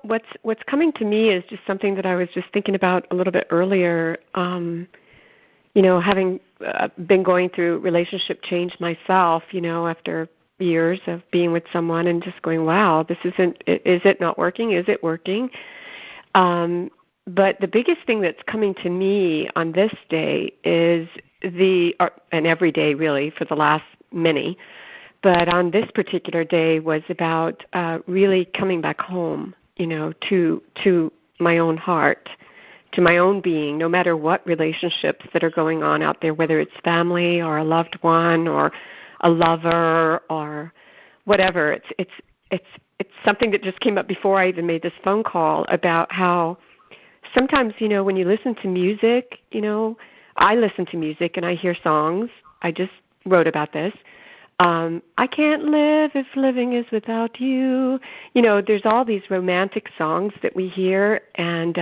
what's coming to me is just something that I was just thinking about a little bit earlier. Having been going through relationship change myself, after years of being with someone and just going, wow, is it not working? Is it working? But the biggest thing that's coming to me on this day is and every day really for the last many, but on this particular day was about really coming back home, to my own heart, to my own being, no matter what relationships that are going on out there, whether it's family or a loved one or a lover or whatever. It's something that just came up before I even made this phone call about how sometimes, when you listen to music, I listen to music and I hear songs. I just wrote about this. I can't live if living is without you. There's all these romantic songs that we hear, and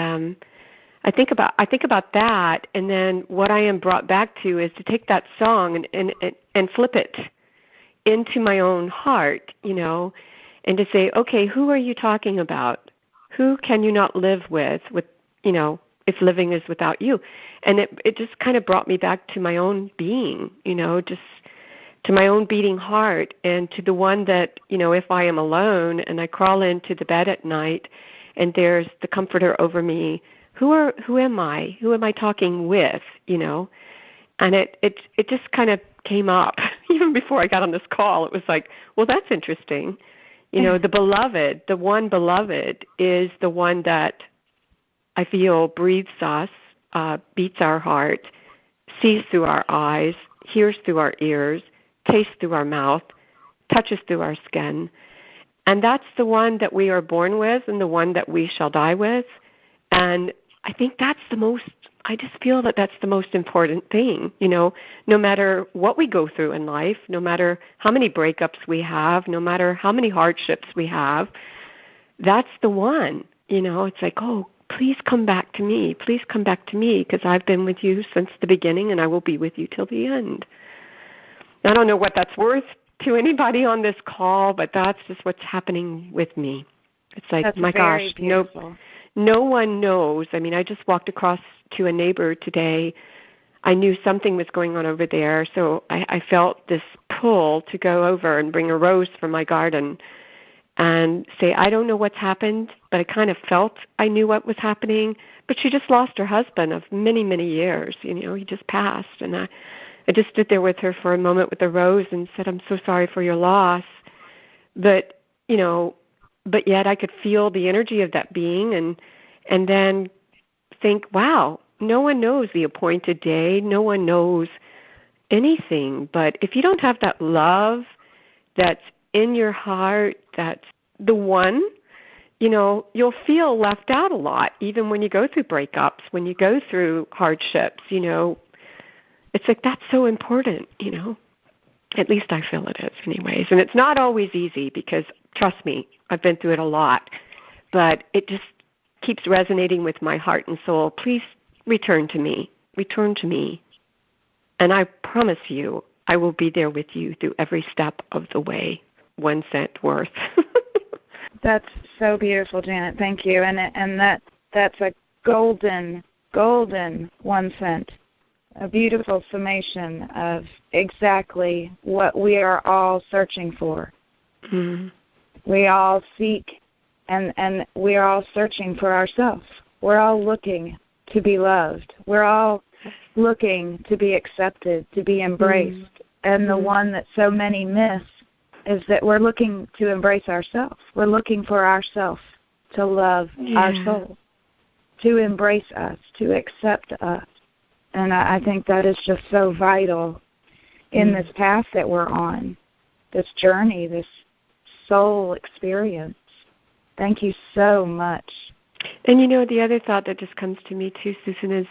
I think about that, and then what I am brought back to is to take that song and flip it into my own heart, and to say, okay, who are you talking about? Who can you not live with, if living is without you? And it just kind of brought me back to my own being, just to my own beating heart, and to the one that, if I am alone and I crawl into the bed at night and there's the comforter over me, who am I? Who am I talking with, And it just kind of came up even before I got on this call. It was like, well, that's interesting. The beloved, the one beloved is the one that I feel breathes us, beats our heart, sees through our eyes, hears through our ears, tastes through our mouth, touches through our skin. And that's the one that we are born with and the one that we shall die with. And I think I just feel that that's the most important thing, no matter what we go through in life, no matter how many breakups we have, no matter how many hardships we have, that's the one, it's like, oh, please come back to me. Please come back to me, because I've been with you since the beginning and I will be with you till the end. I don't know what that's worth to anybody on this call, but that's just what's happening with me. It's like, that's my gosh, beautiful. No one knows. I mean, I just walked across to a neighbor today. I knew something was going on over there, so I felt this pull to go over and bring a rose from my garden and say, I don't know what's happened, but I kind of felt I knew what was happening. But she just lost her husband of many, many years. He just passed. And I just stood there with her for a moment with the rose and said, I'm so sorry for your loss. But yet I could feel the energy of that being and then think, wow, no one knows the appointed day. No one knows anything. But if you don't have that love that's in your heart, that's the one, you'll feel left out a lot, even when you go through breakups, when you go through hardships, It's like, that's so important, At least I feel it is anyways. And it's not always easy because, trust me, I've been through it a lot. But it just keeps resonating with my heart and soul. Please return to me. Return to me. And I promise you, I will be there with you through every step of the way. 1 cent worth. That's so beautiful, Janet. Thank you. And that's a golden 1 cent. A beautiful summation of exactly what we are all searching for. Mm-hmm. We all seek and we are all searching for ourselves. We're all looking to be loved. We're all looking to be accepted, to be embraced. Mm-hmm. And the one that so many miss is that we're looking to embrace ourselves. We're looking for ourselves to love our soul, to embrace us, to accept us. And I think that is just so vital in this path that we're on, this journey, this soul experience. Thank you so much. And, the other thought that just comes to me, too, Susan, is,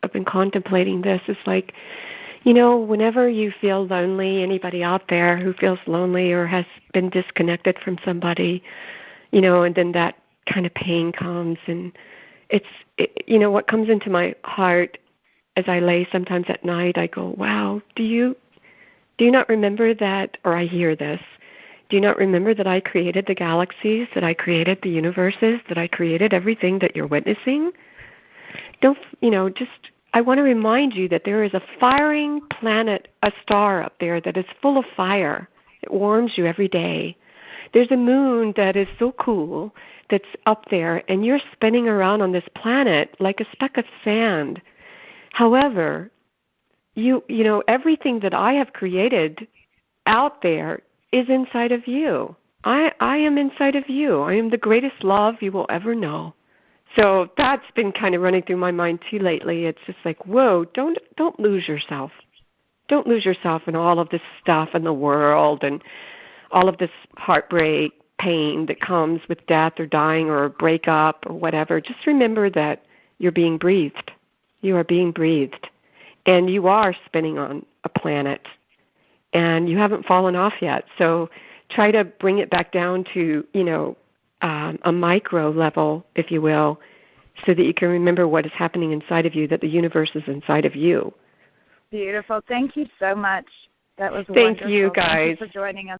I've been contemplating this. It's like, whenever you feel lonely, anybody out there who feels lonely or has been disconnected from somebody, and then that kind of pain comes. And what comes into my heart as I lay sometimes at night, I go, wow, do you not remember that? Or I hear this, Do you not remember that I created the galaxies, that I created the universes, that I created everything that you're witnessing? Don't, I want to remind you that there is a firing planet, a star up there that is full of fire. It warms you every day. There's a moon that is so cool that's up there, and you're spinning around on this planet like a speck of sand. However, everything that I have created out there is inside of you. I am inside of you. I am the greatest love you will ever know. So that's been kind of running through my mind too lately. It's just like, whoa, don't lose yourself. Don't lose yourself in all of this stuff in the world and all of this heartbreak, pain that comes with death or dying or a breakup or whatever. Just remember that you're being breathed. You are being breathed. And you are spinning on a planet. And you haven't fallen off yet. So try to bring it back down to, a micro level, if you will, so that you can remember what is happening inside of you, that the universe is inside of you. Beautiful. Thank you so much. That was wonderful. Thank you, guys. Thank you for joining us.